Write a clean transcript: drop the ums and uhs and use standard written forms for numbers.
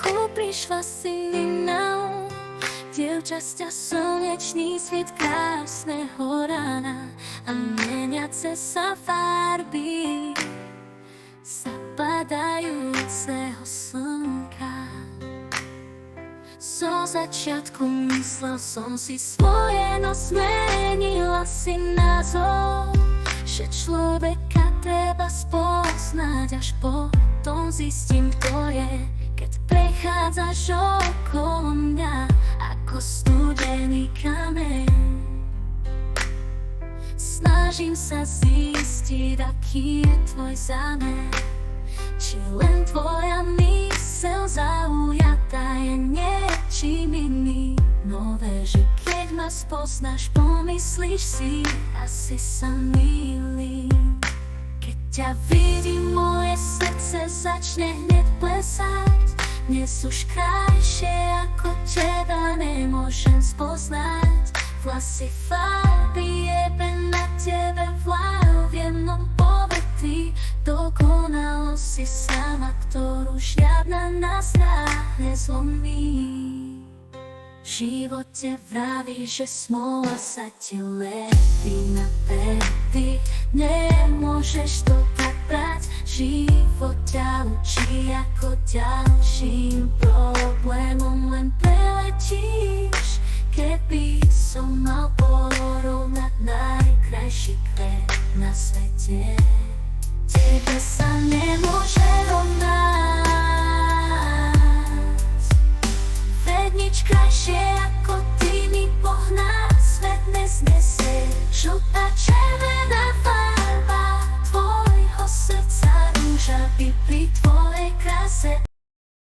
ako prišla si mi na um. Dievča z ťa slnečný svit krásneho rána a meniace sa farby zapadajúceho slnka. Zo začiatku myslel som si svoje, no zmenila si názor, že človeka treba spoznať, až potom zistím, kto je, keď prechádzaš okolo mňa ako studený kameň. Snažím sa zistiť, aký je tvoj zámer, či len tvoja myseľ zaujatá je niečím iným. Nové, že keď ma spoznáš, pomyslíš si, asi sa mýlim. Keď ťa vidím, moje srdce začne hneď plesať. Dnes už krajšie ako teba nemôžem spoznať. Vlasy, farby, jebe na tebe vlájú v jednom povetí. Dokonalo si sama, ktorú žiadna nás nezlomí. V živote vraví, že smola sa ti lepí na pety. Nemôžeš to tak brať, život ťa učí, ako ďalším problémom len preletíš. Keby som mal porovnať najkrajší kvet na svete, tebe sa nemôže rovnať.